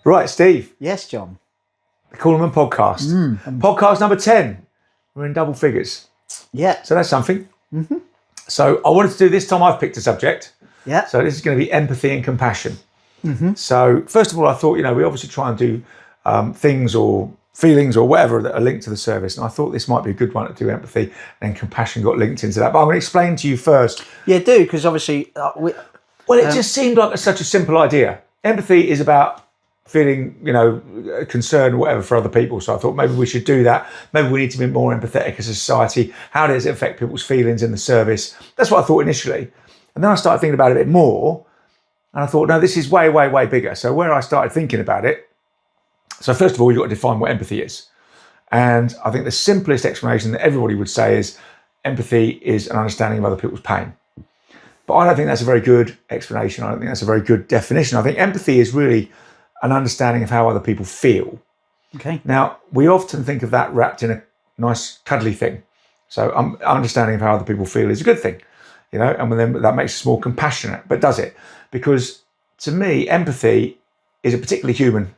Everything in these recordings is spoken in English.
Right, Steve. Yes, John. The Cornermen podcast. Podcast number 10. We're in double figures. Yeah. So that's something. So I wanted to do this time, I've picked a subject. Yeah. So this is going to be empathy and compassion. So first of all, I thought, we obviously try and do things or feelings or whatever that are linked to the service. And I thought this might be a good one to do empathy, and compassion got linked into that. But I'm going to explain to you first. Yeah, do, because obviously... It just seemed like such a simple idea. Empathy is about feeling, concern or whatever for other people. So I thought maybe we should do that. Maybe we need to be more empathetic as a society. How does it affect people's feelings in the service? That's what I thought initially. And then I started thinking about it a bit more. And I thought, no, this is way, way, way bigger. So where I started thinking about it, so first of all, you've got to define what empathy is. And I think the simplest explanation that everybody would say is empathy is an understanding of other people's pain. But I don't think that's a very good explanation. I don't think that's a very good definition. I think empathy is really an understanding of how other people feel. Okay. Now, we often think of that wrapped in a nice cuddly thing. So understanding of how other people feel is a good thing, and then that makes us more compassionate. But does it? Because to me, empathy is a particularly human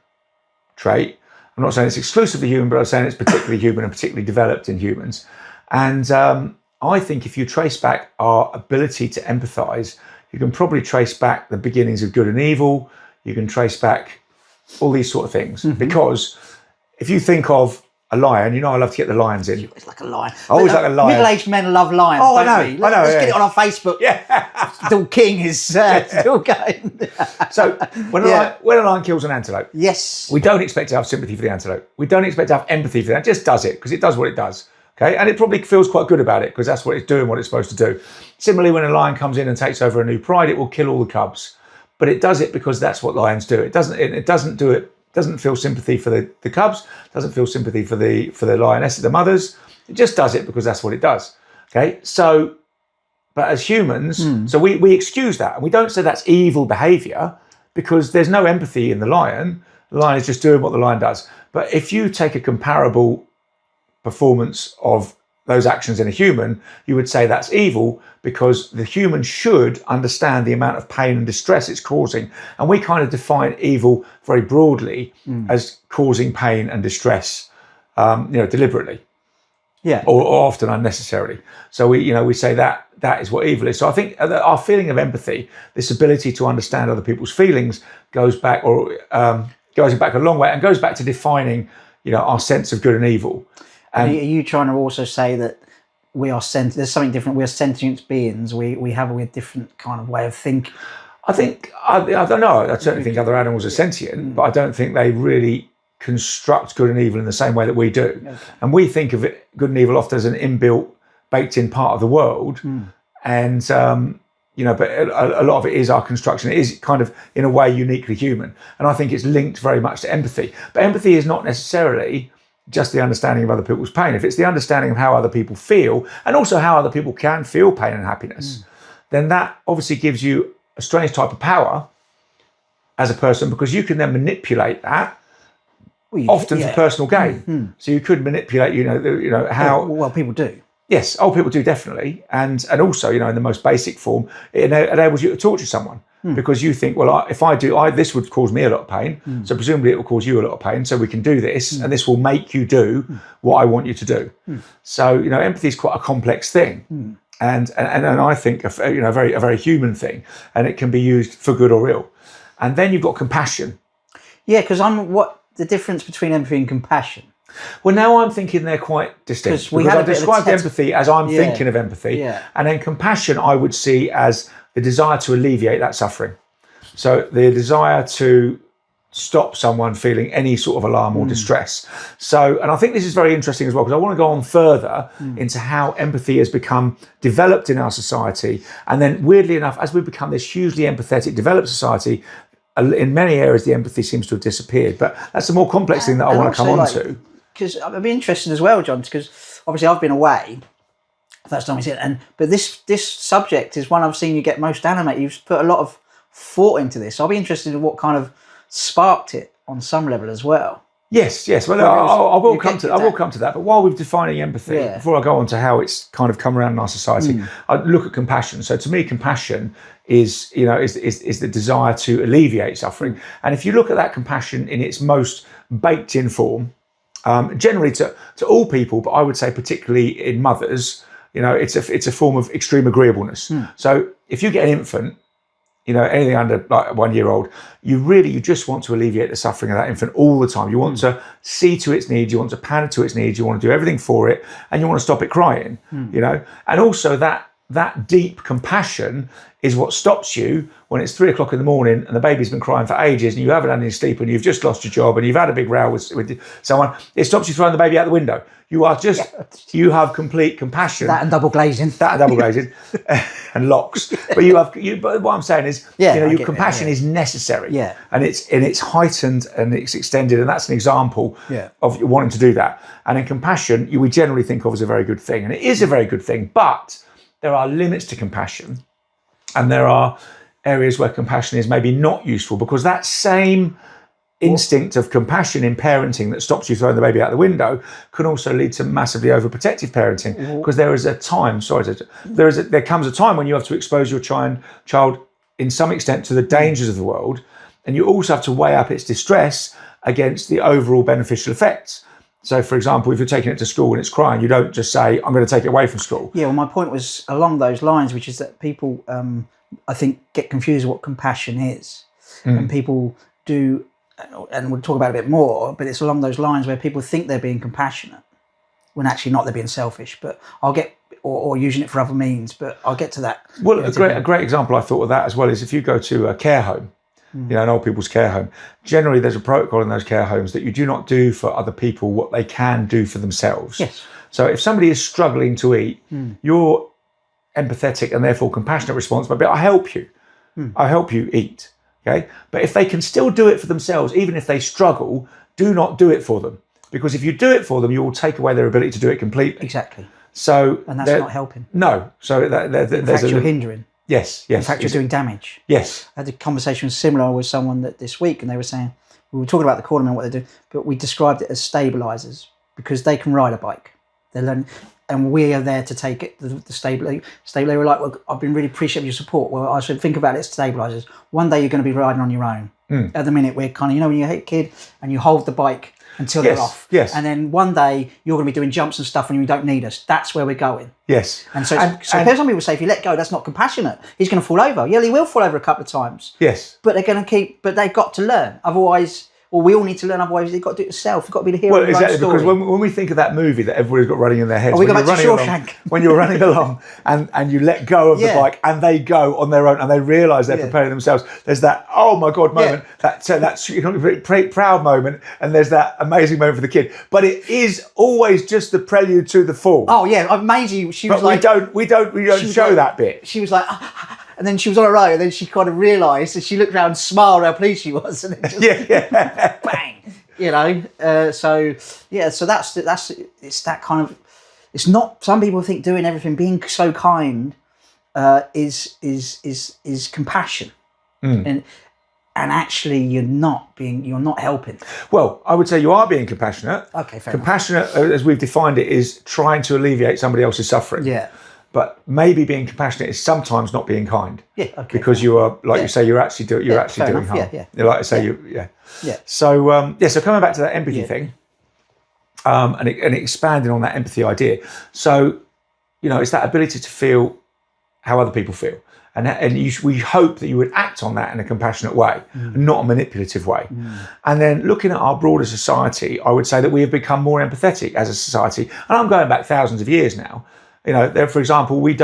trait. I'm not saying it's exclusively human, but I'm saying it's particularly human and particularly developed in humans. And I think if you trace back our ability to empathize, you can probably trace back the beginnings of good and evil. You can trace back all these sort of things. Because if you think of a lion, I love to get the lions in. It's like a lion. I always like a lion. Middle-aged men love lions, Oh, don't I know. we? Let's get it on our Facebook. Yeah. Still king is still going. So when a lion kills an antelope, yes, we don't expect to have sympathy for the antelope. We don't expect to have empathy for that. It just does it because it does what it does. Okay, and it probably feels quite good about it because that's what it's doing, what it's supposed to do. Similarly, when a lion comes in and takes over a new pride, it will kill all the cubs. But it does it because that's what lions do. It doesn't feel sympathy for the cubs, doesn't feel sympathy for the lioness, the mothers. It just does it because that's what it does. Okay, so, but as humans, so we excuse that and we don't say that's evil behavior because there's no empathy in the lion. The lion is just doing what the lion does. But if you take a comparable performance of those actions in a human, you would say that's evil because the human should understand the amount of pain and distress it's causing. And we kind of define evil very broadly as causing pain and distress, deliberately. Yeah. Or often unnecessarily. So we say that is what evil is. So I think our feeling of empathy, this ability to understand other people's feelings, goes back a long way and goes back to defining, our sense of good and evil. And are you trying to also say that we are there's something different? We are sentient beings. We have a different kind of way of thinking. I don't know. I certainly think other animals are sentient, but I don't think they really construct good and evil in the same way that we do. Okay. And we think of it, good and evil, often as an inbuilt, baked-in part of the world. And but a lot of it is our construction. It is kind of, in a way, uniquely human. And I think it's linked very much to empathy. But empathy is not necessarily just the understanding of other people's pain. If it's the understanding of how other people feel and also how other people can feel pain and happiness, then that obviously gives you a strange type of power as a person because you can then manipulate that often for personal gain. So you could manipulate, how... Well, people do. Yes, people do definitely. And also, in the most basic form, it enables you to torture someone. Because you think, well, if I do, this would cause me a lot of pain. So presumably it will cause you a lot of pain. So we can do this, and this will make you do what I want you to do. So empathy is quite a complex thing, and I think a very human thing, and it can be used for good or ill. And then you've got compassion. Yeah, because what the difference between empathy and compassion? Well, now I'm thinking they're quite distinct. Because I described empathy as I'm thinking of empathy, and then compassion I would see as the desire to alleviate that suffering. So the desire to stop someone feeling any sort of alarm or distress. So, and I think this is very interesting as well, because I want to go on further into how empathy has become developed in our society. And then weirdly enough, as we become this hugely empathetic, developed society, in many areas, the empathy seems to have disappeared. But that's a more complex thing that I want to come on to. Because I'd be interested as well, John, because obviously I've been away. First time we see it, but this subject is one I've seen you get most animated. You've put a lot of thought into this. So I'll be interested in what kind of sparked it on some level as well. Yes. Well, I will come to that. But while we're defining empathy, before I go on to how it's kind of come around in our society, I look at compassion. So to me, compassion is the desire to alleviate suffering. And if you look at that compassion in its most baked in form, generally to all people, but I would say particularly in mothers, it's a form of extreme agreeableness. So if you get an infant, anything under like 1 year old, you just want to alleviate the suffering of that infant all the time. You want to see to its needs, you want to pander to its needs, you want to do everything for it, and you want to stop it crying, And also that deep compassion is what stops you when it's 3 o'clock in the morning and the baby's been crying for ages and you haven't had any sleep and you've just lost your job and you've had a big row with someone. It stops you throwing the baby out the window. You have complete compassion. That and double glazing. And locks. But what I'm saying is, your compassion is necessary. Yeah. And it's heightened and it's extended, and that's an example of you wanting to do that. And in compassion, we generally think of as a very good thing, and it is a very good thing. But there are limits to compassion, and there are areas where compassion is maybe not useful, because that same instinct of compassion in parenting that stops you throwing the baby out the window can also lead to massively overprotective parenting, because there is a time, there comes a time when you have to expose your child in some extent to the dangers of the world, and you also have to weigh up its distress against the overall beneficial effects. So, for example, if you're taking it to school and it's crying, you don't just say, I'm going to take it away from school. Yeah, well, my point was along those lines, which is that people, I think, get confused what compassion is. And people do, and we'll talk about it a bit more, but it's along those lines where people think they're being compassionate when actually not, they're being selfish. But I'll get, or using it for other means, but I'll get to that. Well, a great example I thought of that as well is if you go to a care home, an old people's care home, generally there's a protocol in those care homes that you do not do for other people what they can do for themselves. Yes. So if somebody is struggling to eat, your empathetic and therefore compassionate response might be, I help you. I help you eat. Okay. But if they can still do it for themselves, even if they struggle, do not do it for them. Because if you do it for them, you will take away their ability to do it completely. Exactly. And that's not helping. No. So in fact, you're hindering. Yes. In fact, you're doing damage. Yes. I had a conversation similar with someone this week, and they were saying, we were talking about the Cornermen, what they do, but we described it as stabilizers, because they can ride a bike. They learn, and we are there to take it. The stable. They were like, well, I've been really appreciative of your support. Well, I should think about it as stabilizers. One day you're going to be riding on your own. At the minute, we're kind of, when you're a kid and you hold the bike until they're off. Yes. And then one day you're going to be doing jumps and stuff and you don't need us. That's where we're going. Yes. And so some people say if you let go, that's not compassionate. He's going to fall over. Yeah, he will fall over a couple of times. Yes. But they've got to learn. Otherwise, we all need to learn. Otherwise, you've got to do it yourself. You've got to be the hero of your own story. Because when we think of that movie that everybody's got running in their heads, we go back to Shawshank. When you're running along and you let go of the bike and they go on their own and they realise they're preparing themselves, there's that, oh my God moment, that's proud moment, and there's that amazing moment for the kid. But it is always just the prelude to the fall. Oh yeah, Maisie, she was like... we don't show that bit. She was like... And then she was on her own, and then she kind of realised, and she looked around and smiled how pleased she was, and then just bang, so that's it's that kind of, it's not, some people think doing everything, being so kind, is compassion, and actually you're not helping. Well, I would say you are being compassionate. Okay, fair compassionate, as we've defined it, is trying to alleviate somebody else's suffering. Yeah. But maybe being compassionate is sometimes not being kind. Yeah, okay. Because you are, like you say, you're actually doing harm. Yeah. Like I say, Yeah. So so coming back to that empathy thing, and expanding on that empathy idea. So, it's that ability to feel how other people feel, and we hope that you would act on that in a compassionate way, not a manipulative way. And then looking at our broader society, I would say that we have become more empathetic as a society, and I'm going back thousands of years now. For example, we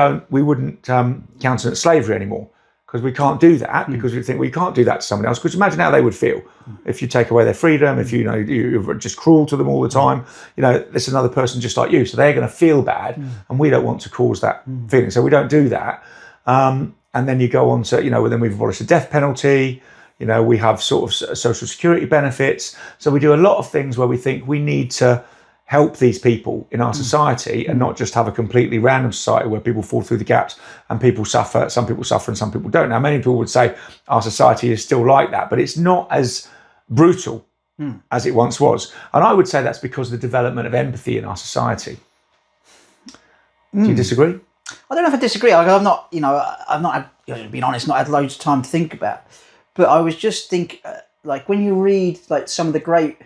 wouldn't countenance slavery anymore, because we can't do that, because we think we can't do that to someone else. Because imagine how they would feel if you take away their freedom, if you're just cruel to them all the time. There's another person just like you, so they're going to feel bad, and we don't want to cause that feeling, so we don't do that. And then you go on to then we've abolished the death penalty. We have sort of social security benefits. So we do a lot of things where we think we need to help these people in our society, and not just have a completely random society where people fall through the gaps and people suffer. Some people suffer and some people don't. Now, many people would say our society is still like that, but it's not as brutal. as it once was. And I would say that's because of the development of empathy in our society. Do you disagree? I don't know if I disagree. I've not had, being honest, not had loads of time to think about. But I was just think, like when you read like some of the great,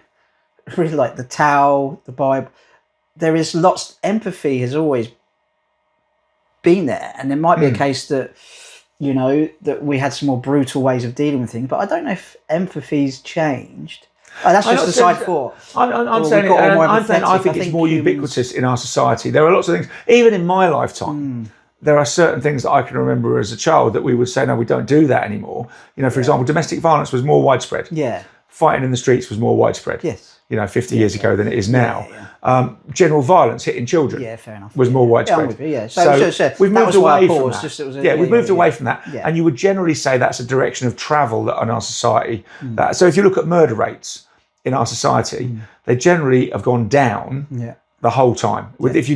really like the Tao, the Bible, there is lots. Empathy has always been there, and there might be a case that that we had some more brutal ways of dealing with things. But I don't know if empathy's changed. That's just a side thought. I'm saying I think it's more ubiquitous in our society. There are lots of things, even in my lifetime, there are certain things that I can remember as a child that we would say, no, we don't do that anymore. For example, domestic violence was more widespread. Yeah. Fighting in the streets was more widespread. Yes. 50 years ago than it is now. General violence hitting children fair enough. was more widespread. So we've moved away from that. We've moved away from that. Yeah. And you would generally say that's a direction of travel in our society. So if you look at murder rates in our society, they generally have gone down the whole time. If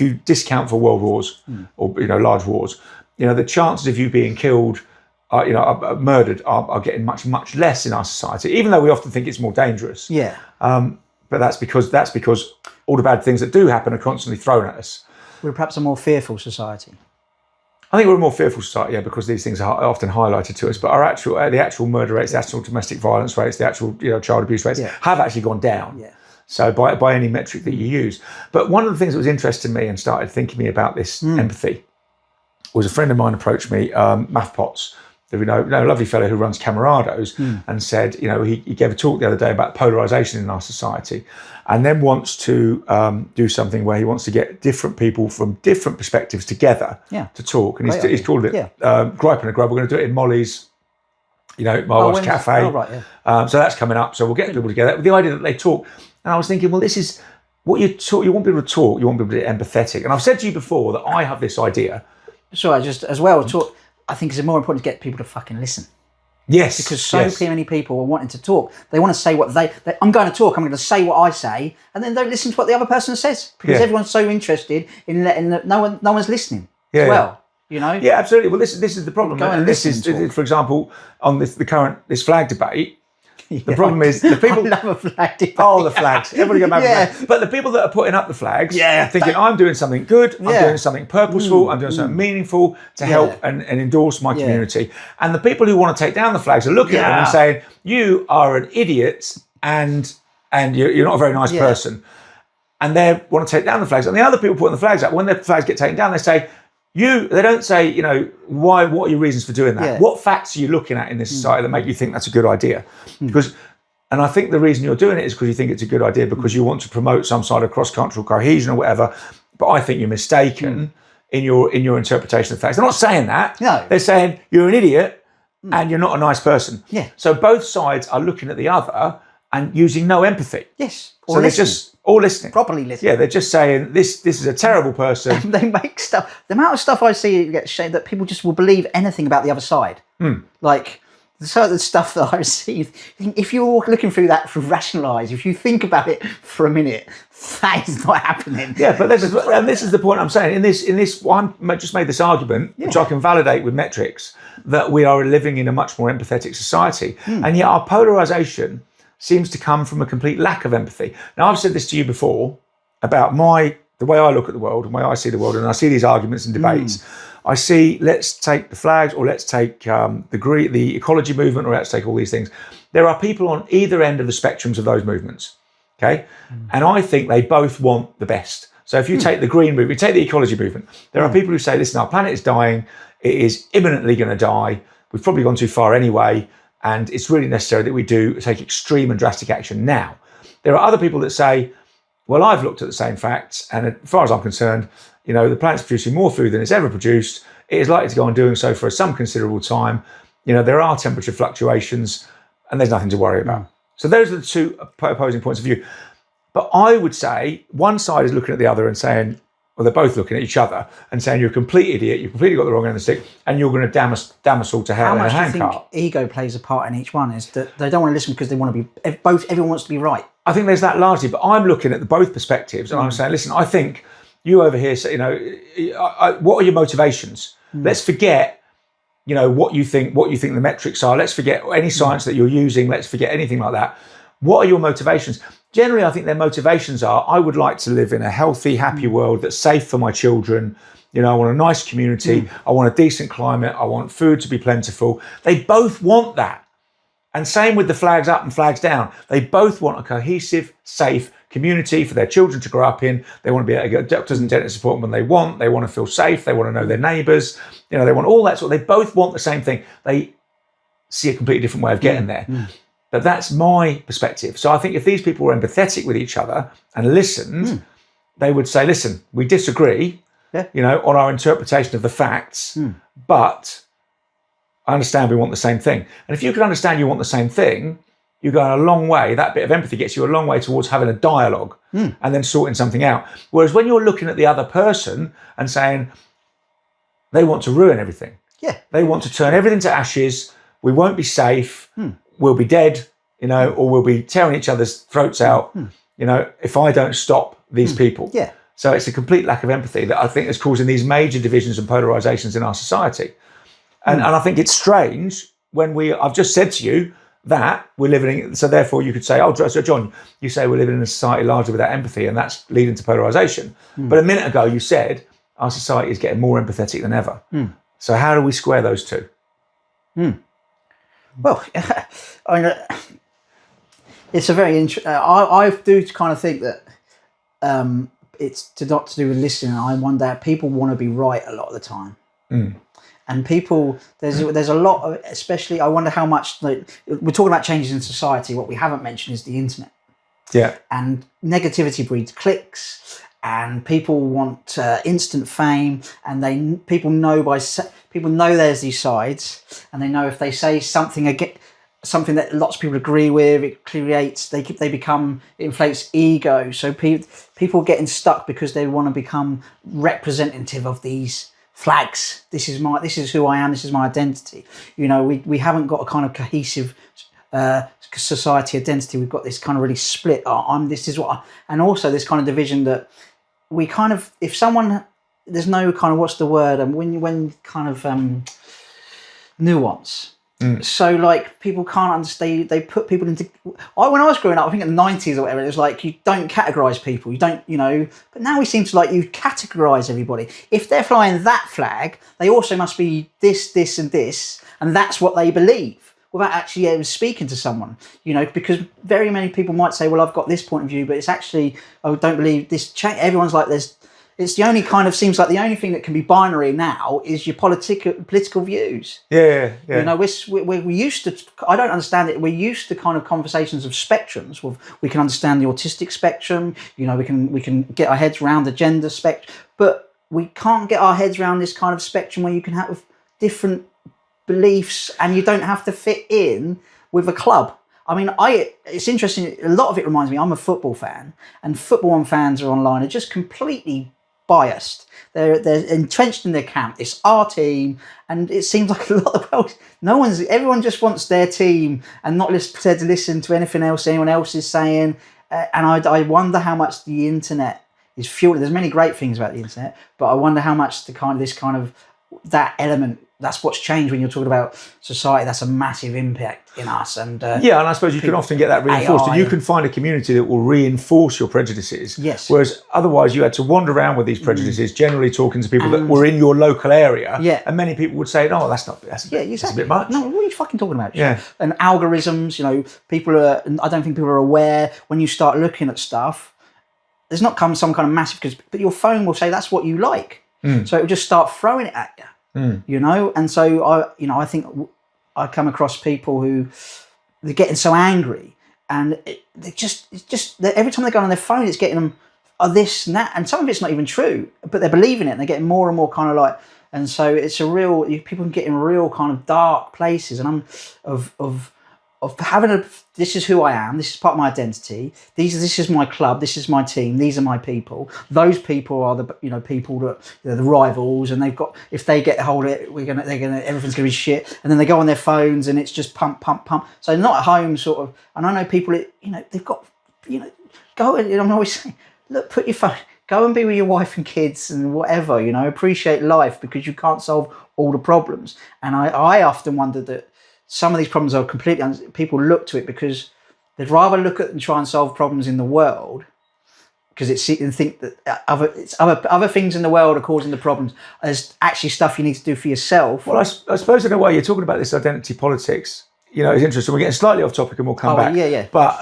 you discount for world wars or large wars, the chances of you being killed, murdered are getting much less in our society. Even though we often think it's more dangerous. Yeah. But that's because all the bad things that do happen are constantly thrown at us. We're perhaps a more fearful society. I think we're a more fearful society, because these things are often highlighted to us. But the actual murder rates, the actual domestic violence rates, the actual child abuse rates have actually gone down. Yeah. So by any metric that you use. But one of the things that was interesting to me and started thinking me about this empathy was a friend of mine approached me, Math Potts, a lovely fellow who runs Camarados, and said, he gave a talk the other day about polarisation in our society, and then wants to do something where he wants to get different people from different perspectives together to talk. And he's called it Gripe and a Grub. We're going to do it in Molly's, my wife's cafe. Oh, right, yeah. So that's coming up. So we'll get people together with the idea that they talk. And I was thinking, well, this is what you talk. You want people to talk. You want people to be empathetic. And I've said to you before that I have this idea. Sorry, just as well talk. I think it's more important to get people to fucking listen. Yes. Because so many people are wanting to talk. They want to say what I'm going to talk, I'm going to say what I say, and then don't listen to what the other person says. Because everyone's so interested in letting no one's listening as well. Yeah, absolutely. Well, this is the problem. And this is, for example, on this flag debate. The problem is the people. I love a flag debate. Oh, the flags! Everybody go back to flags. But the people that are putting up the flags, thinking I'm doing something good, I'm doing something purposeful, I'm doing something meaningful to help and endorse my community. And the people who want to take down the flags are looking at them and saying, "You are an idiot, and you're not a very nice person." And they want to take down the flags. And the other people putting the flags up, when the flags get taken down, they say, they don't say, why? What are your reasons for doing that? Yeah. What facts are you looking at in this society that make you think that's a good idea? And I think the reason you're doing it is because you think it's a good idea because you want to promote some sort of cross-cultural cohesion or whatever. But I think you're mistaken in your interpretation of facts. They're not saying that. No. They're saying you're an idiot and you're not a nice person. Yeah. So both sides are looking at the other and using no empathy. Yes. So they're just all listening. Properly listening. Yeah, they're just saying this is a terrible person. They make stuff. The amount of stuff I see gets shamed that people just will believe anything about the other side. Like certain stuff that I receive. If you're looking through that through rational eyes, if you think about it for a minute, that is not happening. Yeah, but this is the point I'm saying. In this, I just made this argument, which I can validate with metrics, that we are living in a much more empathetic society, and yet our polarisation seems to come from a complete lack of empathy. Now, I've said this to you before about the way I look at the world and the way I see the world, and I see these arguments and debates. I see, let's take the flags, or let's take the ecology movement, or let's take all these things. There are people on either end of the spectrums of those movements, okay? And I think they both want the best. So if you take the green movement, take the ecology movement, there are people who say, listen, our planet is dying, it is imminently going to die, we've probably gone too far anyway, and it's really necessary that we do take extreme and drastic action now. There are other people that say, well, I've looked at the same facts, and as far as I'm concerned, the planet's producing more food than it's ever produced. It is likely to go on doing so for some considerable time. There are temperature fluctuations, and there's nothing to worry about. So those are the two opposing points of view. But I would say one side is looking at the other and saying, well, they're both looking at each other and saying you're a complete idiot, you've completely got the wrong end of the stick, and you're going to damn us all to hell in a handcart. How much do you think ego plays a part in each one? Is that they don't want to listen because they want to be everyone wants to be right. I think there's that largely, but I'm looking at both perspectives and I'm saying, listen, I think you over here say, what are your motivations? Let's forget, what you think the metrics are. Let's forget any science that you're using. Let's forget anything like that. what are your motivations? Generally, I think their motivations are, I would like to live in a healthy, happy world that's safe for my children. You know, I want a nice community. I want a decent climate. I want food to be plentiful. They both want that. And same with the flags up and flags down. They both want a cohesive, safe community for their children to grow up in. They want to be able to get doctors and dentist support when they want. They want to feel safe. They want to know their neighbours. You know, they want all that sort. They both want the same thing. They see a completely different way of getting there. But that's my perspective. So I think if these people were empathetic with each other and listened, they would say, listen, we disagree, you know, on our interpretation of the facts, but I understand we want the same thing. And if you can understand you want the same thing, you're going a long way. That bit of empathy gets you a long way towards having a dialogue and then sorting something out. Whereas when you're looking at the other person and saying, they want to ruin everything. Yeah. They want to turn everything to ashes. We won't be safe. We'll be dead, you know, or we'll be tearing each other's throats out, you know, if I don't stop these people. Yeah. So it's a complete lack of empathy that I think is causing these major divisions and polarizations in our society. And I think it's strange when I've just said to you that we're living in, so therefore you could say, oh, so John, you say we're living in a society largely without empathy and that's leading to polarisation. But a minute ago you said our society is getting more empathetic than ever. So how do we square those two? Well, I mean, it's a very interesting, I do kind of think that it's not to do with listening. I wonder, people want to be right a lot of the time. And people, there's a lot of, especially, I wonder how much, like, we're talking about changes in society. What we haven't mentioned is the internet. Yeah. And negativity breeds clicks, and people want instant fame, and people know there's these sides, and they know if they say something that lots of people agree with, it inflates ego. So people are getting stuck because they want to become representative of these flags. This is who I am. This is my identity. You know, we haven't got a kind of cohesive society identity. We've got this kind of really split. And also this kind of division that we kind of, if someone, there's no kind of, what's the word? And when kind of nuance. So like people can't understand. They put people into. When I was growing up, I think in the 90s or whatever, it was like you don't categorize people. You don't, you know. But now we seem to like you categorize everybody. If they're flying that flag, they also must be this, this, and this, and that's what they believe without actually speaking to someone. You know, because very many people might say, "Well, I've got this point of view," but it's actually, I don't believe this. Everyone's like, there's. It's the only kind of, seems like the only thing that can be binary now is your political views. Yeah. You know, we used to, I don't understand it, we're used to kind of conversations of spectrums. We can understand the autistic spectrum, you know, we can get our heads around the gender spectrum, but we can't get our heads around this kind of spectrum where you can have different beliefs and you don't have to fit in with a club. I mean, it's interesting, a lot of it reminds me, I'm a football fan, and football fans are online are just completely biased. They're entrenched in their camp. It's our team, and it seems like a lot of everyone just wants their team and not prepared to listen to anything else anyone else is saying. And I wonder how much the internet is fueling. There's many great things about the internet, but I wonder how much that element. That's what's changed when you're talking about society. That's a massive impact in us. And and I suppose you can often get that reinforced, and you can find a community that will reinforce your prejudices. Yes. Whereas otherwise, you had to wander around with these prejudices, generally talking to people that were in your local area. Yeah. And many people would say, "No, that's a bit much." No, what are you fucking talking about? Yeah. And algorithms, you know, I don't think people are aware when you start looking at stuff. There's not some kind of massive, but your phone will say that's what you like, so it will just start throwing it at you. You know, and so I think I come across people who they're getting so angry, and it's just every time they go on their phone, it's getting them this and that, and some of it's not even true, but they're believing it, and they're getting more and more kind of like, and so it's people can get in real kind of dark places, and of having this is who I am, this is part of my identity, this is my club, this is my team, these are my people. Those people are the people that the rivals, and they've got, if they get hold of it, everything's gonna be shit, and then they go on their phones and it's just pump. So not at home sort of, and I know people they've got go and I'm always saying, look, put your phone, go and be with your wife and kids and whatever, appreciate life, because you can't solve all the problems. And I often wonder that some of these problems are completely, people look to it because They'd rather look at and try and solve problems in the world because think that other things in the world are causing the problems as actually stuff you need to do for yourself. Well, I suppose in a way you're talking about this identity politics. It's interesting. We're getting slightly off topic and we'll come back. Yeah. But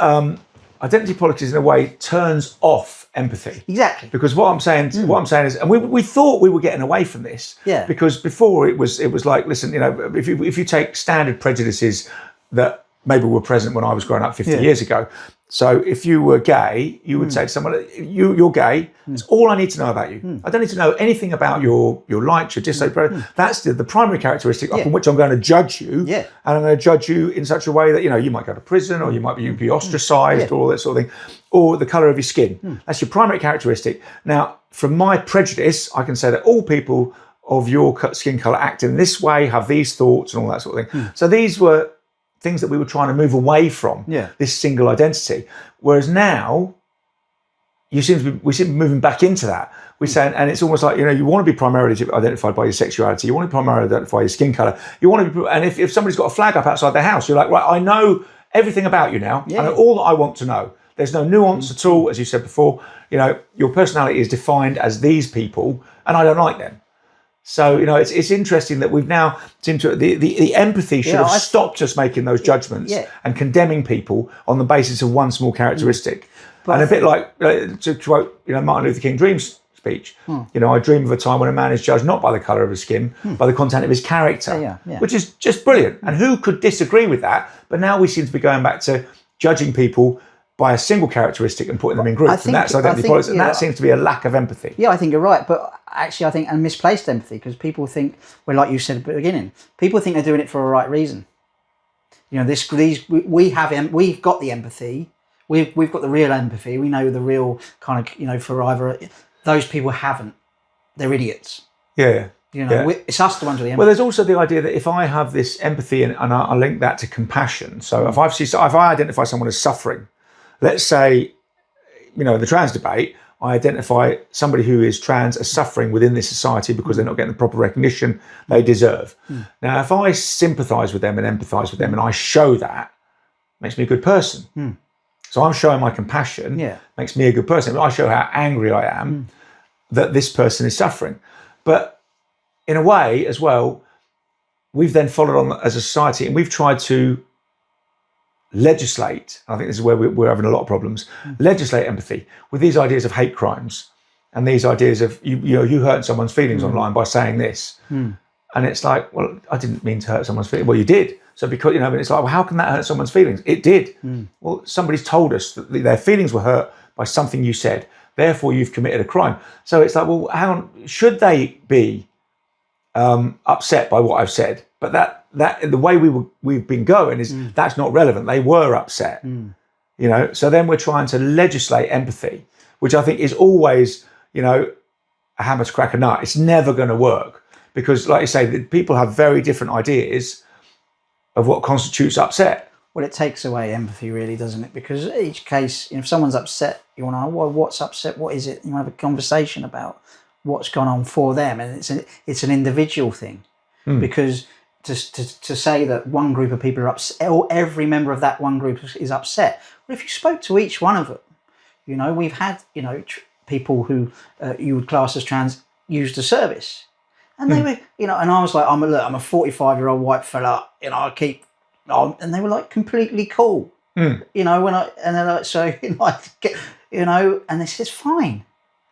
identity politics in a way turns off empathy. Exactly. Because what I'm saying is, and we thought we were getting away from this. Yeah. Because before it was like, listen, if you take standard prejudices that maybe were present when I was growing up 50 years ago. So if you were gay, you would say to someone, you're gay, that's all I need to know about you. I don't need to know anything about your likes, your dislikes. That's the primary characteristic upon which I'm going to judge you. Yeah. And I'm going to judge you in such a way that, you might go to prison or you might be ostracized or all that sort of thing. Or the colour of your skin. That's your primary characteristic. Now, from my prejudice, I can say that all people of your skin colour act in this way, have these thoughts and all that sort of thing. So these were things that we were trying to move away from, this single identity. Whereas now, we seem to be moving back into that. We're saying, and it's almost like, you want to be primarily identified by your sexuality. You want to be primarily identified by your skin colour. You want to be, and if somebody's got a flag up outside their house, you're like, right, I know everything about you now. I know all that I want to know. There's no nuance at all, as you said before. Your personality is defined as these people, and I don't like them. So, it's interesting that we've now seemed to, the empathy should have stopped us making those judgments and condemning people on the basis of one small characteristic. But and a bit like, to quote, Martin Luther King Dream's speech, I dream of a time when a man is judged not by the colour of his skin, by the content of his character, which is just brilliant. And who could disagree with that? But now we seem to be going back to judging people by a single characteristic and putting them in groups, and that's identity politics, and that seems to be a lack of empathy. Yeah, I think you're right, but actually I think, and misplaced empathy, because people think, well, like you said at the beginning, people think they're doing it for a right reason. We've got the empathy, we've got the real empathy, we know the real kind of, for either, those people haven't, they're idiots. Yeah. It's us the ones with the empathy. Well, there's also the idea that if I have this empathy and I link that to compassion, so if I identify someone as suffering, let's say, the trans debate, I identify somebody who is trans as suffering within this society because they're not getting the proper recognition they deserve. Now, if I sympathise with them and empathise with them and I show that, it makes me a good person. So I'm showing my compassion, makes me a good person. I show how angry I am that this person is suffering. But in a way, as well, we've then followed on as a society and we've tried to legislate, I think this is where we're having a lot of problems, legislate empathy with these ideas of hate crimes and these ideas of, you hurt someone's feelings online by saying this. And it's like, well, I didn't mean to hurt someone's feelings. Well, you did. So because, it's like, well, how can that hurt someone's feelings? It did. Well, somebody's told us that their feelings were hurt by something you said. Therefore, you've committed a crime. So it's like, well, hang on, should they be upset by what I've said? But that the way we've been going is that's not relevant. They were upset, So then we're trying to legislate empathy, which I think is always, a hammer to crack a nut. It's never going to work because, like you say, people have very different ideas of what constitutes upset. Well, it takes away empathy, really, doesn't it? Because each case, if someone's upset, you want to know, well, what's upset? What is it? You want to have a conversation about what's gone on for them, and it's an individual thing, because to say that one group of people are upset, or every member of that one group is upset. Well, if you spoke to each one of them, we've had, people who you would class as trans use the service, and they were, and I was like, I'm a 45-year-old white fella, I keep, and they were like completely cool, and they're like, so, and they said it's fine.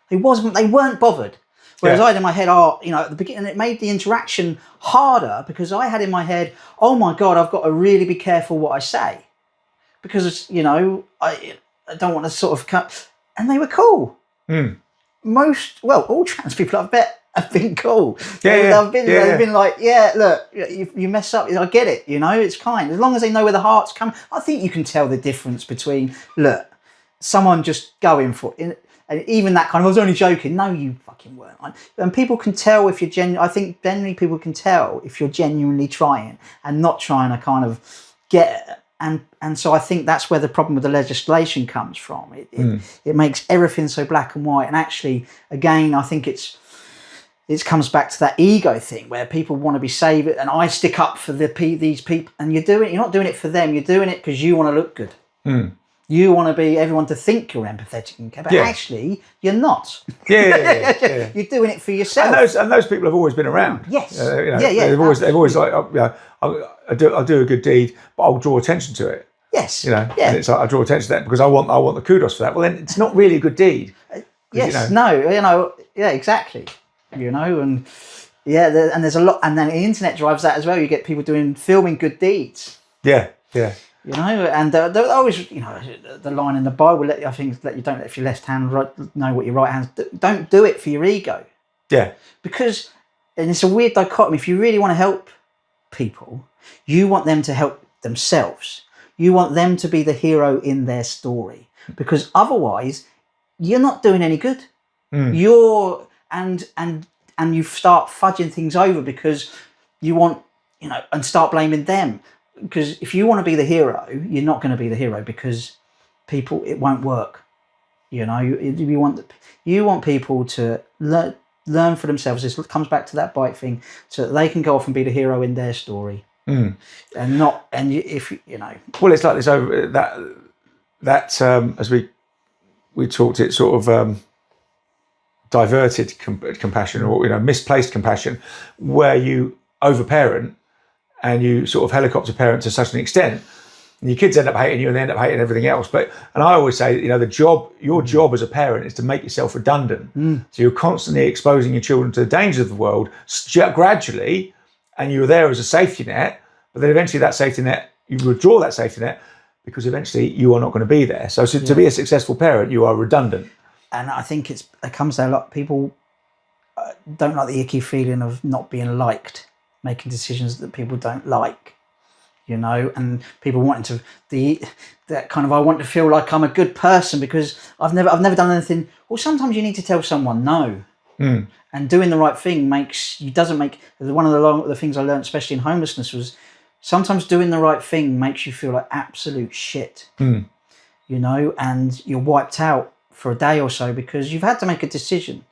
They weren't bothered. Whereas I had in my head, at the beginning, it made the interaction harder because I had in my head, oh my God, I've got to really be careful what I say. Because, I don't want to sort of cut. And they were cool. All trans people I bet have been cool. They've been like, look, you mess up, I get it, it's fine. As long as they know where the heart's come. I think you can tell the difference between, look, someone just going for it. And even that kind of, I was only joking. No, you fucking weren't. And people can tell if you're genuine. I think generally people can tell if you're genuinely trying and not trying to kind of get it. And so I think that's where the problem with the legislation comes from. It makes everything so black and white. And actually, again, I think it comes back to that ego thing where people want to be saved. And I stick up for these people. And you're not doing it for them. You're doing it because you want to look good. You want to be everyone to think you're empathetic and care, but actually you're not. Yeah. You're doing it for yourself. And those people have always been around. Yes. They've always like, I'll do a good deed, but I'll draw attention to it. Yes. And it's like I draw attention to that because I want the kudos for that. Well, then it's not really a good deed. Yes. Exactly. And and there's a lot, and then the internet drives that as well. You get people filming good deeds. Yeah. And they're always, the line in the Bible, let if your left hand know what your right hand. Don't do it for your ego. Yeah. Because, and it's a weird dichotomy. If you really want to help people, you want them to help themselves. You want them to be the hero in their story, because otherwise, you're not doing any good. You're and you start fudging things over because you want, and start blaming them. Because if you want to be the hero, you're not going to be the hero because it won't work. You want people to learn for themselves. This comes back to that bike thing, so that they can go off and be the hero in their story, Well, it's like this over that as we talked, it sort of diverted compassion, or misplaced compassion, where you overparent and you sort of helicopter parent to such an extent, and your kids end up hating you and they end up hating everything else. And I always say, your job as a parent is to make yourself redundant. So you're constantly exposing your children to the dangers of the world gradually, and you're there as a safety net, but then eventually that safety net, you withdraw that safety net because eventually you are not going to be there. So to be a successful parent, you are redundant. And I think it comes to a lot. People don't like the icky feeling of not being liked, making decisions that people don't like, and people wanting I want to feel like I'm a good person because I've never done anything. Well, sometimes you need to tell someone no, and doing the right thing doesn't make. One of the things I learned, especially in homelessness, was sometimes doing the right thing makes you feel like absolute shit, and you're wiped out for a day or so because you've had to make a decision.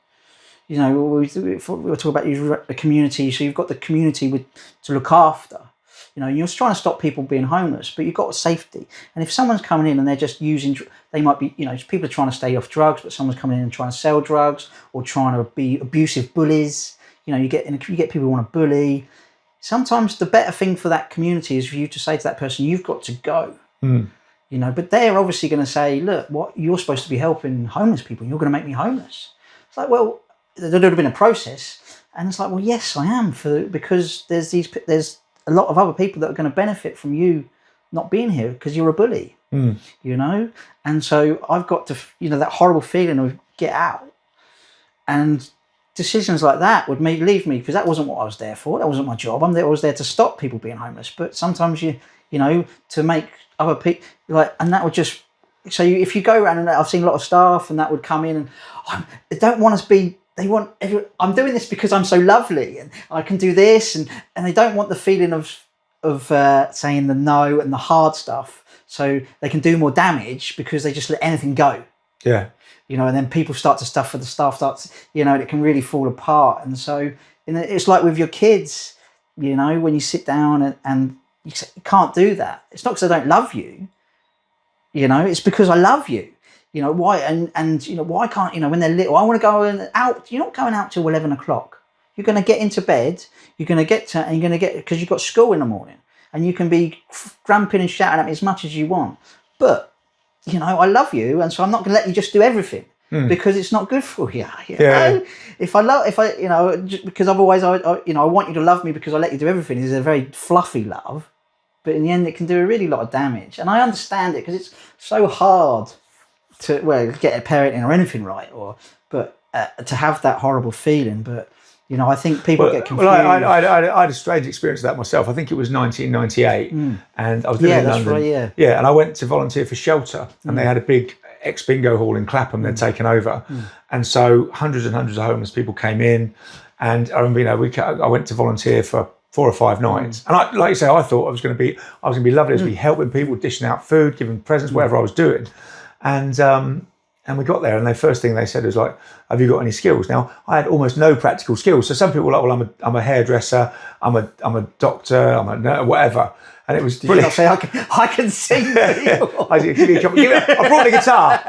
We were talking about the community, so you've got the community to look after. You're trying to stop people being homeless, but you've got safety. And if someone's coming in and they're just they might be, people are trying to stay off drugs, but someone's coming in and trying to sell drugs or trying to be abusive bullies. You get people who want to bully. Sometimes the better thing for that community is for you to say to that person, "You've got to go." But they're obviously going to say, "Look, what you're supposed to be helping homeless people, and you're going to make me homeless." It's like, well, there would have been a process, and it's like, well, yes, I am, because there's a lot of other people that are going to benefit from you not being here because you're a bully, and so I've got to, that horrible feeling of get out, and decisions like that would leave me, because that wasn't what I was there for. That wasn't my job. I was there to stop people being homeless, but sometimes to make other people and that would just. So if you go around, and I've seen a lot of staff, and that would come in, and they don't want us to be. They want I'm doing this because I'm so lovely, and I can do this, and they don't want the feeling of saying the no and the hard stuff, so they can do more damage because they just let anything go. Yeah. And then people start to stuff for the staff starts, and it can really fall apart. And so it's like with your kids, when you sit down and you can't do that. It's not because I don't love you. It's because I love you. Why? And why can't, when they're little, I want to go out. You're not going out till 11 o'clock. You're going to get into bed. You're going to get, because you've got school in the morning, and you can be grumping and shouting at me as much as you want. But, I love you. And so I'm not going to let you just do everything because it's not good for you. Because otherwise I want you to love me because I let you do everything. It's a very fluffy love. But in the end, it can do a really lot of damage. And I understand it because it's so hard to get a parenting or anything right, but to have that horrible feeling. But I think people get confused. Well, I had a strange experience of that myself. I think it was 1998, and I was living in London. Right, yeah, and I went to volunteer for Shelter, and they had a big ex-bingo hall in Clapham they'd taken over, and so hundreds and hundreds of homeless people came in, and I remember, I went to volunteer for 4 or 5 nights, and like you say, I thought I was going to be lovely, I was going to be helping people, dishing out food, giving presents, whatever I was doing. And And we got there, and the first thing they said was like, "Have you got any skills?" Now, I had almost no practical skills. So some people were like, "Well, I'm a hairdresser, I'm a doctor, I'm a nurse, whatever." And it was brilliant. Say, I can sing. I brought the guitar.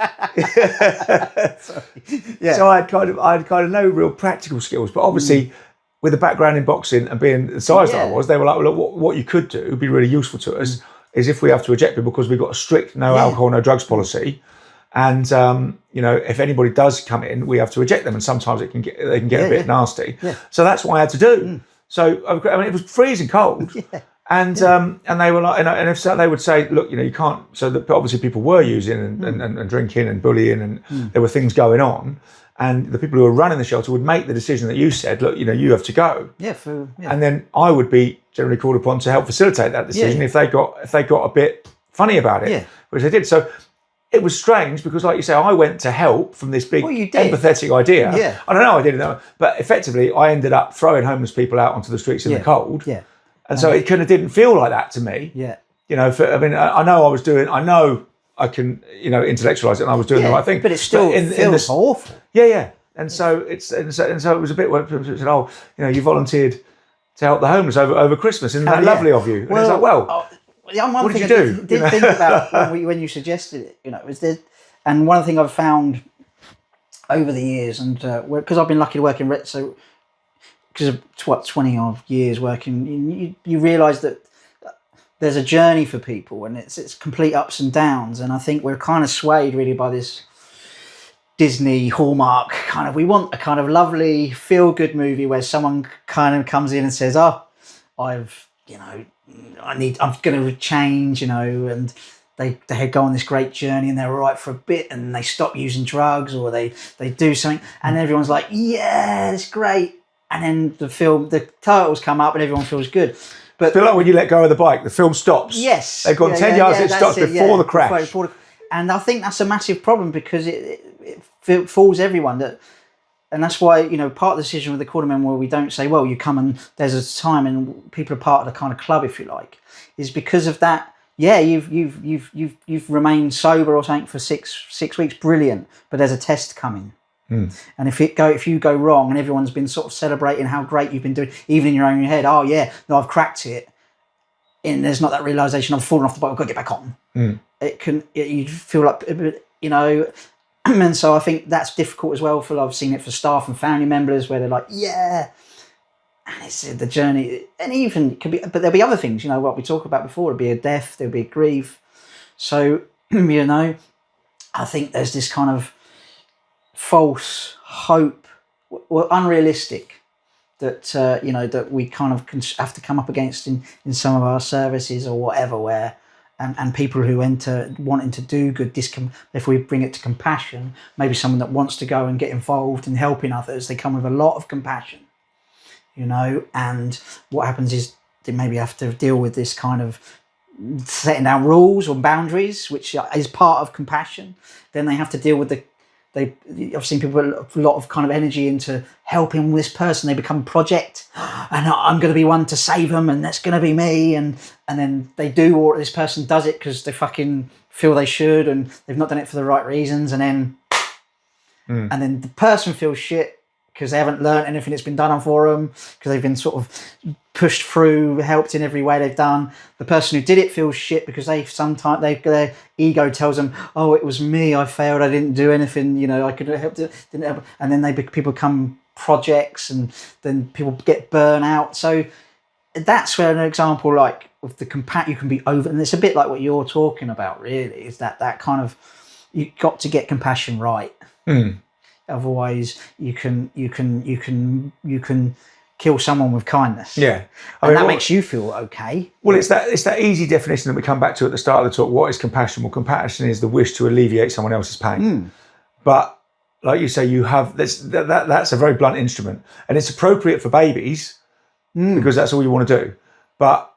Yeah. So I had kind of no real practical skills, but obviously with a background in boxing and being the size that I was, they were like, "Well, look, what you could do would be really useful to us is if we have to eject people because we've got a strict no alcohol, no drugs policy." And if anybody does come in, we have to eject them, and sometimes they can get a bit nasty. Yeah. So that's what I had to do. So I mean, it was freezing cold, and they were like, and if so, they would say, look, you can't. So that obviously people were using and drinking and bullying, and there were things going on, and the people who were running the shelter would make the decision that you said, look, you have to go. And then I would be generally called upon to help facilitate that decision if they got a bit funny about it, which they did. So. It was strange because, like you say, I went to help from this big empathetic idea. Yeah. I don't know, I didn't know. But effectively, I ended up throwing homeless people out onto the streets in the cold. Yeah. And so it kind of didn't feel like that to me. Yeah. I know I can, intellectualise it and I was doing the right thing. But it still feels awful. Yeah. And so it was a bit where people said, oh, you volunteered to help the homeless over Christmas. Isn't that lovely of you? And it's like, well... What did you do? I did think about when you suggested it, was there, and one thing I've found over the years, and because I've been lucky to work in so because of 20 odd years working, you realise that there's a journey for people, and it's complete ups and downs, and I think we're kind of swayed really by this Disney Hallmark kind of. We want a kind of lovely feel good movie where someone kind of comes in and says, "Oh, I'm going to change, and they go on this great journey and they're all right for a bit and they stop using drugs or they do something and everyone's like, yeah, it's great." And then the titles come up and everyone feels good. But I feel like when you let go of the bike, the film stops. Yes. They've gone 10 yards, it stops before the crash. And I think that's a massive problem because it fools everyone and that's why, part of the decision with the Cornermen where we don't say, well, you come and there's a time and people are part of the kind of club, if you like, is because of that. Yeah, you've remained sober or something for six weeks, brilliant. But there's a test coming, and if you go wrong, and everyone's been sort of celebrating how great you've been doing, even in your own head, oh yeah, no, I've cracked it, and there's not that realization I've fallen off the bike, I've got to get back on. You feel like And so I think that's difficult as well. I've seen it for staff and family members where they're like, yeah, and it's the journey, and even it could be, but there'll be other things, what we talked about before. There'll be a death, there'll be a grief. So, I think there's this kind of false hope, unrealistic, that that we kind of have to come up against in some of our services or whatever, where. And people who enter wanting to do good, if we bring it to compassion, maybe someone that wants to go and get involved in helping others, they come with a lot of compassion, and what happens is they maybe have to deal with this kind of setting down rules or boundaries, which is part of compassion. Then they have to deal with I've seen people put a lot of kind of energy into helping this person. They become a project, and I'm going to be one to save them, and that's going to be me. And then they do, or this person does it because they fucking feel they should, and they've not done it for the right reasons. And then the person feels shit because they haven't learned anything that's been done for them, because they've been sort of pushed through, helped in every way they've done. The person who did it feels shit because their ego tells them, oh, it was me, I failed, I didn't do anything, I could have helped it, didn't help. And then people become projects, and then people get burnt out. So that's where an example like of the you can be over, and it's a bit like what you're talking about really, is that kind of, you've got to get compassion right. Otherwise you can kill someone with kindness. Yeah. That makes you feel okay. Well, it's that easy definition that we come back to at the start of the talk. What is compassion? Well, compassion is the wish to alleviate someone else's pain. But like you say, you have that's a very blunt instrument, and it's appropriate for babies because that's all you want to do. But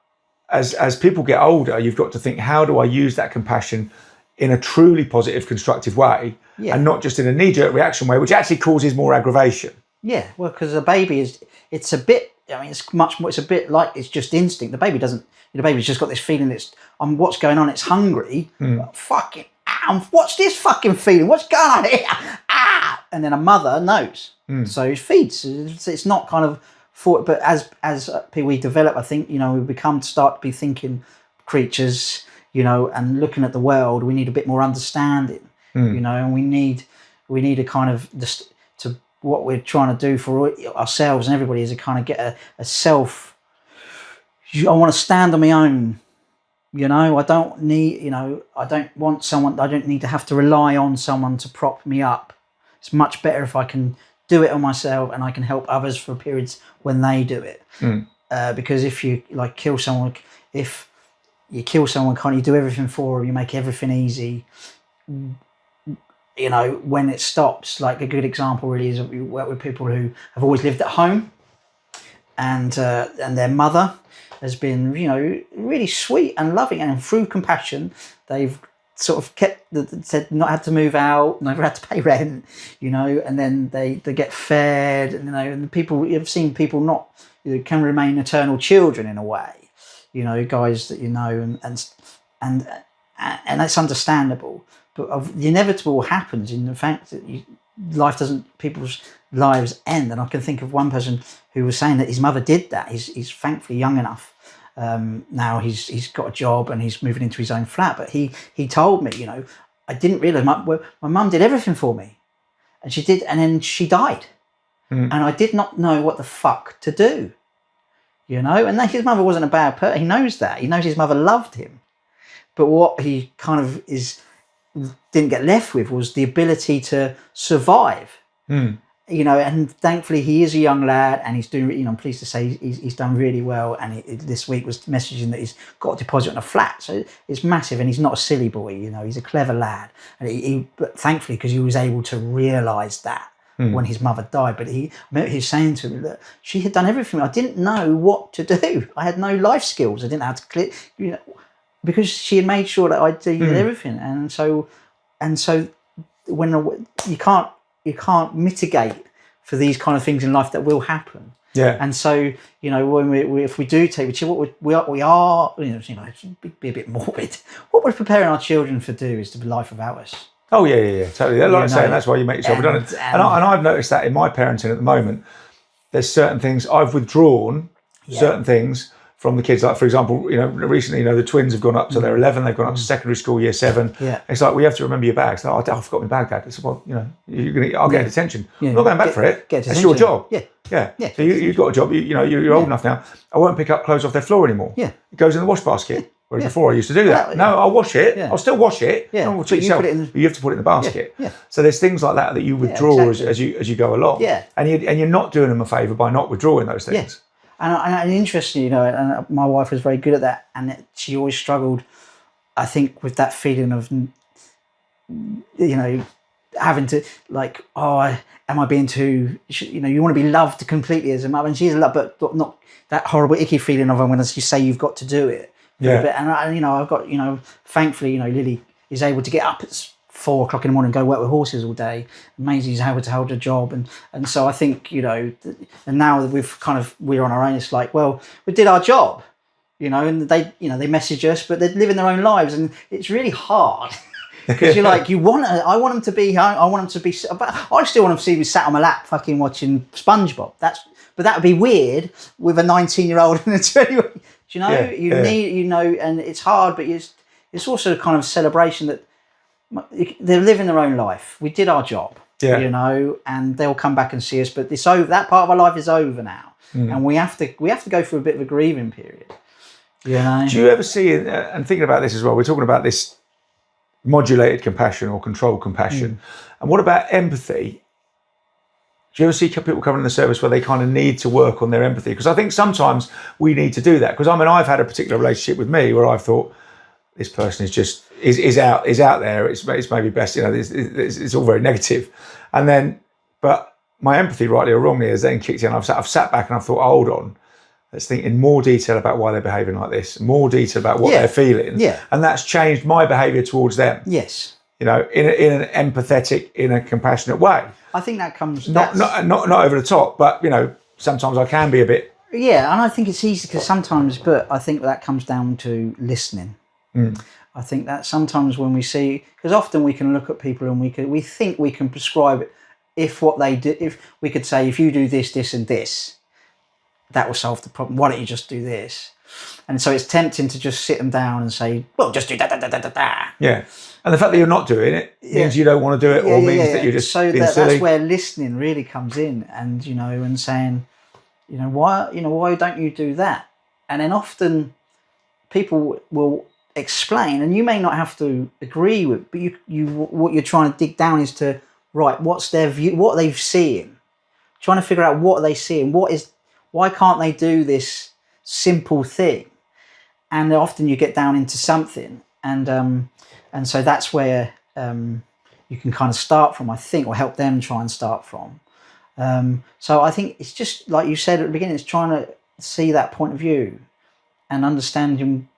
as people get older, you've got to think, how do I use that compassion in a truly positive, constructive way, and not just in a knee-jerk reaction way, which actually causes more aggravation. Yeah, well, because a baby it's a bit like, it's just instinct. The baby's just got this feeling what's going on, it's hungry, fucking what's this fucking feeling? What's going on here? Ah! And then a mother knows. So it feeds. It's not kind of thought, but as we develop, I think, you know, we start to be thinking creatures, you know, and looking at the world, we need a bit more understanding, you know, and we need a kind of to what we're trying to do for ourselves and everybody is to kind of get a self. I want to stand on my own. You know, I don't need to have to rely on someone to prop me up. It's much better if I can do it on myself and I can help others for periods when they do it. Because if you kill someone, can't you do everything for them? You make everything easy. You know, when it stops, like a good example really is we work with people who have always lived at home and their mother has been, you know, really sweet and loving, and through compassion, they've sort of said not had to move out, never had to pay rent, you know, and then they get fed, and, you know, and people, you've seen people not, you know, can remain eternal children in a way, you know, guys that you know, and that's understandable, but the inevitable happens in the fact that people's lives end, and I can think of one person who was saying that his mother did that. He's thankfully young enough. Now he's got a job and he's moving into his own flat. But he told me, you know, I didn't realise my mum did everything for me, and she did, and then she died, and I did not know what the fuck to do, you know. And his mother wasn't a bad person. He knows that. He knows his mother loved him, but what he kind of didn't get left with was the ability to survive. You know, and thankfully he is a young lad, and he's doing. You know, I'm pleased to say he's done really well. And this week was messaging that he's got a deposit on a flat, so it's massive. And he's not a silly boy. You know, he's a clever lad. But thankfully, because he was able to realise that when his mother died. But he was saying to me that she had done everything. I didn't know what to do. I had no life skills. I didn't know how to click. You know, because she had made sure that I did everything. And so when you can't mitigate for these kind of things in life that will happen. Yeah. And so, you know, when if we do take, which we are, you know, be a bit morbid. What we're preparing our children to do is to be life without us. Oh yeah, totally. Like I say, and that's why you make yourself redundant. And I've noticed that in my parenting at the moment. There's certain things I've withdrawn, certain things from the kids. Like, for example, you know, recently, you know, the twins have gone up to their 11. They've gone up to secondary school, year 7. Yeah. It's like, we have to remember your bags. Like, I forgot my bag, Dad. It's well, you know, I'll get detention. Yeah. I'm not going back for it. That's your job. Yeah. So you've got a job. You're old enough now. I won't pick up clothes off their floor anymore. Yeah. It goes in the wash basket. Whereas before I used to do that. No, I'll wash it. Yeah. I'll still wash it. Yeah. But you have to put it in the basket. Yeah. So there's things like that you withdraw as you go along. Yeah. And you're not doing them a favour by not withdrawing those things. Yeah. And interestingly, you know, and my wife was very good at that, and she always struggled, I think, with that feeling of, you know, having to, like, am I being too, you know, you want to be loved completely as a mother, and she's loved, but not that horrible, icky feeling of when you say you've got to do it. Yeah. And you know, I've got, you know, thankfully, you know, Lily is able to get up at 4 o'clock in the morning and go work with horses all day. Maisie's able to hold a job, and so I think, you know, and now that we're on our own, it's like, well, we did our job, you know, and they message us, but they're living their own lives, and it's really hard because you're like, I want them to be, I want them to be, but I still want them to see me sat on my lap fucking watching SpongeBob. But that would be weird with a 19-year-old and a 20-year-old. You know, need, you know, and it's hard, but it's also a kind of celebration that they're living their own life. We did our job, you know, and they'll come back and see us. But it's over. That part of our life is over now, and we have to go through a bit of a grieving period. You know. Do you ever see, and thinking about this as well? We're talking about this modulated compassion or controlled compassion, and what about empathy? Do you ever see people coming in the service where they kind of need to work on their empathy? Because I think sometimes we need to do that. Because I mean, I've had a particular relationship with me where I've thought this person is out there. It's maybe best, you know. It's all very negative, and then but my empathy, rightly or wrongly, has then kicked in. I've sat back and I've thought, hold on, let's think in more detail about why they're behaving like this, more detail about what they're feeling, and that's changed my behaviour towards them. Yes, you know, in an empathetic, in a compassionate way. I think that comes not over the top, but you know, sometimes I can be a bit. Yeah, and I think it's easy because sometimes, but I think that comes down to listening. I think that sometimes when we see, because often we can look at people and we think we can prescribe it. If what they do, if we could say, if you do this, this, and this, that will solve the problem. Why don't you just do this? And so it's tempting to just sit them down and say, well, just do da. Yeah. And the fact that you're not doing it means you don't want to do it, or means that you're just being silly. That's where listening really comes in, and and saying, why don't you do that? And then often people will explain, and you may not have to agree with, but what you're trying to dig down is to, right, what's their view, what they've seen, trying to figure out what they see and why can't they do this simple thing? And often you get down into something, and so that's where you can kind of start from, I think, or help them try and start from. So I think it's just like you said at the beginning, it's trying to see that point of view and understanding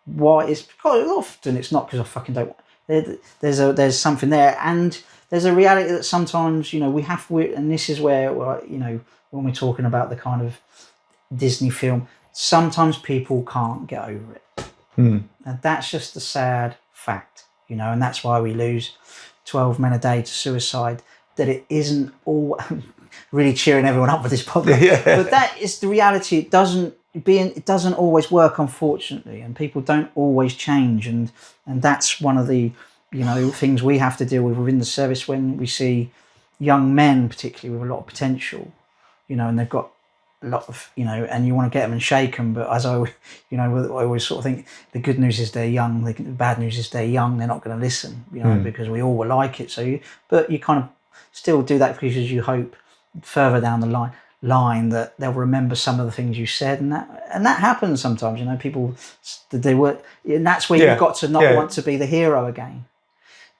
why it's, because often it's not because I fucking don't. There's something there, and there's a reality that sometimes and this is where when we're talking about the kind of Disney film, sometimes people can't get over it, and that's just a sad fact, and that's why we lose 12 men a day to suicide. That it isn't all really cheering everyone up with this podcast, but that is the reality. It doesn't always work, unfortunately, and people don't always change, and that's one of the things we have to deal with within the service when we see young men, particularly with a lot of potential, and they've got a lot of, and you want to get them and shake them. But as I always sort of think, the good news is they're young. The bad news is they're young. They're not going to listen, because we all will like it. But you kind of still do that because you hope further down the line that they'll remember some of the things you said, and that happens sometimes. People, and that's where you've got to not want to be the hero again.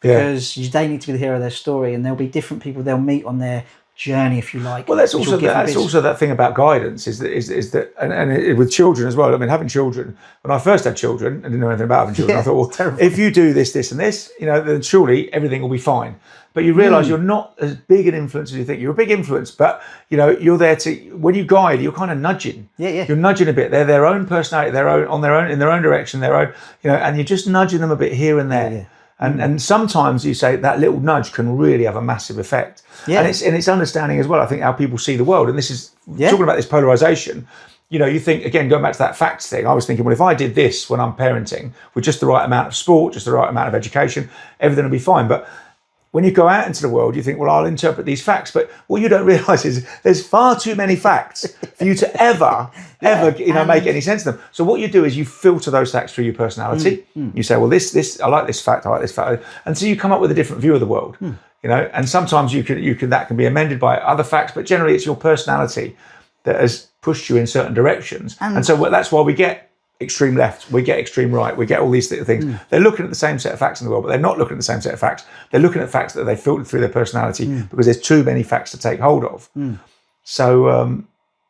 Because they need to be the hero of their story, and there'll be different people they'll meet on their journey, if you like. Well, that's also that thing about guidance is that and with children as well. I mean, having children. When I first had children, I didn't know anything about having children. I thought, well, if you do this, this, and this, then surely everything will be fine. But you realise you're not as big an influence as you think. You're a big influence, but you're there to, when you guide, you're kind of nudging. You're nudging a bit. They're their own personality, in their own direction, and you're just nudging them a bit here and there. And sometimes you say that little nudge can really have a massive effect. And it's understanding as well, I think, how people see the world. And this is talking about this polarisation. You think, again, going back to that facts thing, I was thinking, well, if I did this when I'm parenting with just the right amount of sport, just the right amount of education, everything will be fine. But when you go out into the world, you think, well, I'll interpret these facts. But what you don't realise is there's far too many facts for you to ever make any sense of them. So what you do is you filter those facts through your personality. You say, well, this I like this fact, I like this fact, and so you come up with a different view of the world. And sometimes you can that can be amended by other facts, but generally it's your personality that has pushed you in certain directions. And so that's why we get extreme left, we get extreme right, we get all these things. They're looking at the same set of facts in the world, but they're not looking at the same set of facts. They're looking at facts that they filtered through their personality because there's too many facts to take hold of. So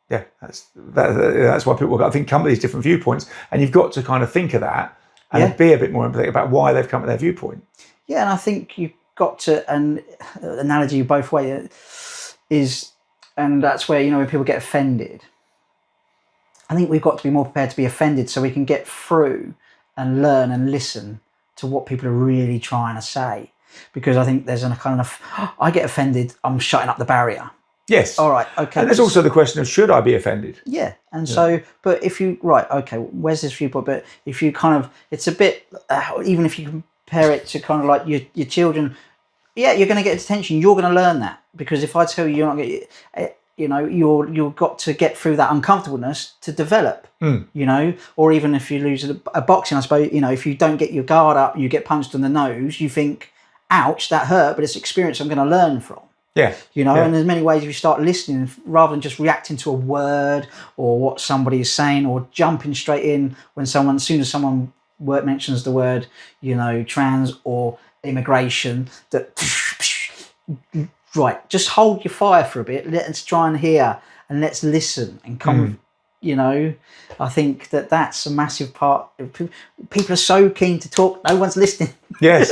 that's why people, I think, come with these different viewpoints, and you've got to kind of think of that and be a bit more empathetic about why they've come with their viewpoint. Yeah, and I think you've got to, and analogy both ways is, and that's where when people get offended, I think we've got to be more prepared to be offended so we can get through and learn and listen to what people are really trying to say. Because I think there's a kind of, I get offended, I'm shutting up the barrier. Yes. All right, okay. And there's also the question of, should I be offended? Yeah. And so, but if you, right, okay, where's this viewpoint? But if you kind of, it's a bit, even if you compare it to kind of like your children, you're going to get attention. You're going to learn that. Because if I tell you you're not going to, you've got to get through that uncomfortableness to develop, or even if you lose a boxing, I suppose, if you don't get your guard up, you get punched on the nose, you think, ouch, that hurt, but it's experience I'm going to learn from. And there's many ways if you start listening rather than just reacting to a word or what somebody is saying or jumping straight in when as soon as someone mentions the word, trans or immigration, that right, just hold your fire for a bit. Let's try and hear and let's listen and come. I think that's a massive part. People are so keen to talk. No one's listening. Yes.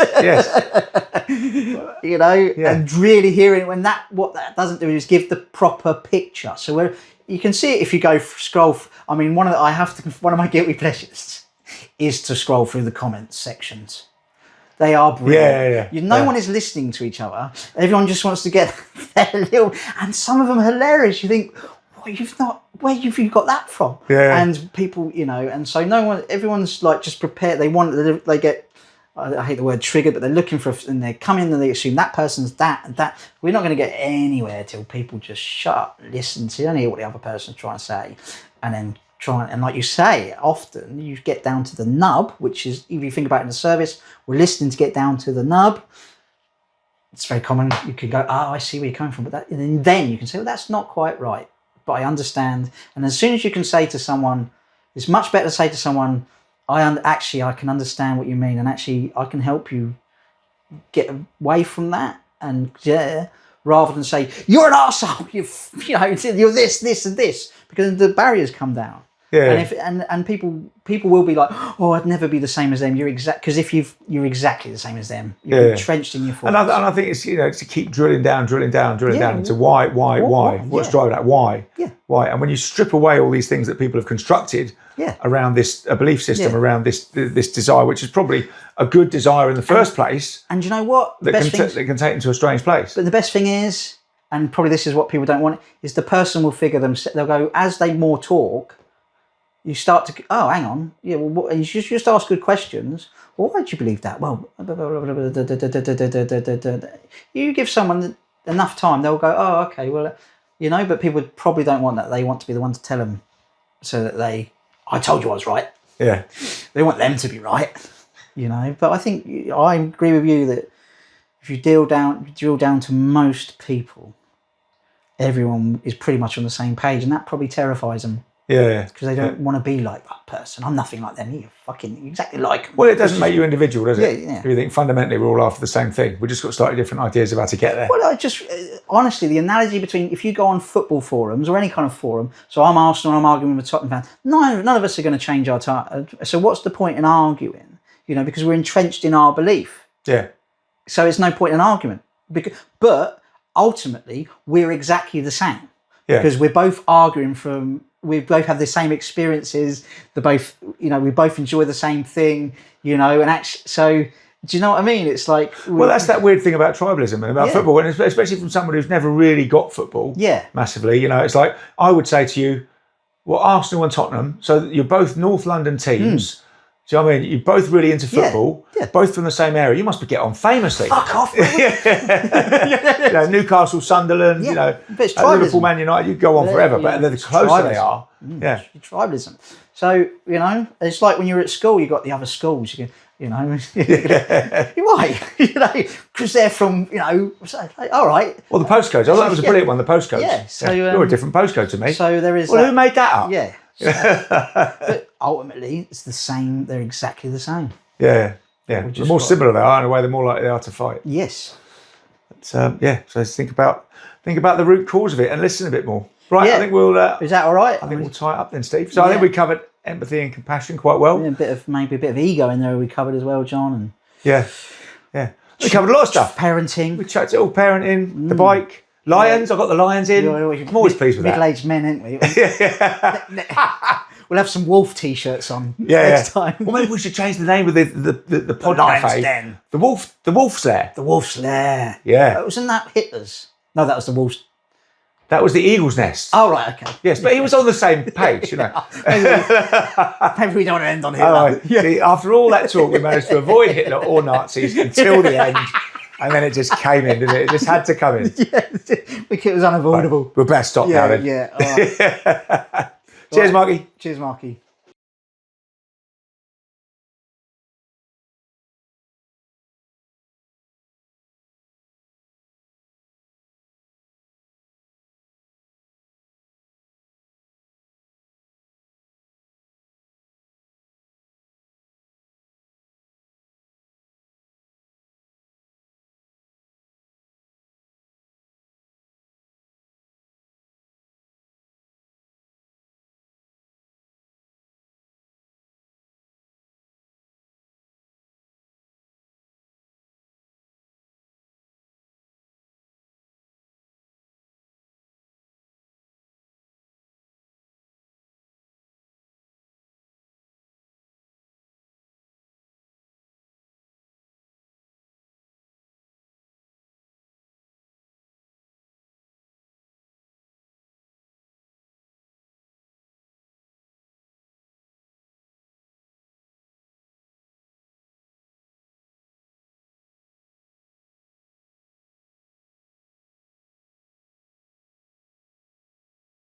And really hearing what that doesn't do is give the proper picture. So where you can see it if you go scroll. I mean, one of my guilty pleasures is to scroll through the comments sections. They are brilliant. No one is listening to each other. Everyone just wants to get their little, and some of them are hilarious. You think, where have you got that from? And people, and so everyone's like just prepared. They get, I hate the word triggered, but they're looking for, and they come in and they assume that person's that and that. We're not going to get anywhere till people just shut up, listen to, and hear what the other person's trying to say, and then and like you say, often you get down to the nub, which is, if you think about it in the service, we're listening to get down to the nub. It's very common. You could go, oh, I see where you're coming from, but that, and then you can say, well, that's not quite right, but I understand. And as soon as you can say to someone, it's much better to say to someone, I can understand what you mean, and actually I can help you get away from that, and rather than say, you're an arsehole, you're this and this, because the barriers come down. And people will be like, oh, I'd never be the same as them. Because if you're exactly the same as them, you're entrenched in your thoughts. And I think it's to keep drilling down into why, what's driving that, why. And when you strip away all these things that people have constructed around this belief system, around this desire, which is probably a good desire in the first place. And you know what? That can take them to a strange place. But the best thing is, and probably this is what people don't want, is the person will figure they'll go, as they more talk, you start to, oh, hang on, and you just ask good questions. Well, why do you believe that? Well, you give someone enough time, they'll go, oh, okay, well, but people probably don't want that. They want to be the one to tell them, so that I told you I was right. They want them to be right, But I think I agree with you that if you drill down to most people, everyone is pretty much on the same page, and that probably terrifies them. Because they don't want to be like that person. I'm nothing like them. You're fucking exactly like them. Well, it doesn't make you individual, does it? If you think fundamentally we're all after the same thing. We've just got slightly different ideas of how to get there. Well, honestly, the analogy between, if you go on football forums or any kind of forum, so I'm Arsenal, I'm arguing with a Tottenham fan, none of us are going to change our time. So what's the point in arguing? Because we're entrenched in our belief. So it's no point in argument. But ultimately, we're exactly the same. Because we're both arguing we both have the same experiences. We both enjoy the same thing, and actually, so do you know what I mean? It's like, well, that's that weird thing about tribalism and about football, and especially from someone who's never really got football, massively. It's like, I would say to you, well, Arsenal and Tottenham, so you're both North London teams. Do you know what I mean? You're both really into football, both from the same area. You must get on famously. Fuck off. Newcastle, Sunderland, Liverpool, Man United, you go on forever, but the closer they are. Tribalism. So, it's like when you're at school, you've got the other schools, why? Because they're from, all right. Well, the postcodes. Oh, that was a brilliant one, the postcodes. So, you're a different postcode to me. So there is. Well, who made that up? But ultimately, it's the same. They're exactly the same. The more similar they are, in a way, the more likely they are to fight. Yes. So think about the root cause of it and listen a bit more. Right, I think we'll. Is that all right? I think we'll tie it up then, Steve. So I think we covered empathy and compassion quite well. Maybe a bit of ego in there we covered as well, John. And we covered a lot of stuff. Parenting. We chatted all parenting, the bike. Lions, I've got the lions in. I'm always pleased with that. Middle-aged men, ain't we? We'll have some wolf t-shirts on next time. Well, maybe we should change the name of the pod Lion's cafe. Den. The Wolf's Lair. The Wolf's Lair. Yeah. Wasn't that Hitler's? No, that was the Wolf's. That was the Eagle's Nest. Oh, right, okay. Yes, but he was on the same page, Maybe we don't want to end on Hitler. See, after all that talk, we managed to avoid Hitler or Nazis until the end. And then it just came in, didn't it? It just had to come in. It was unavoidable. Right. We'll best stop now then. All right. Cheers, Marky. Cheers, Marky.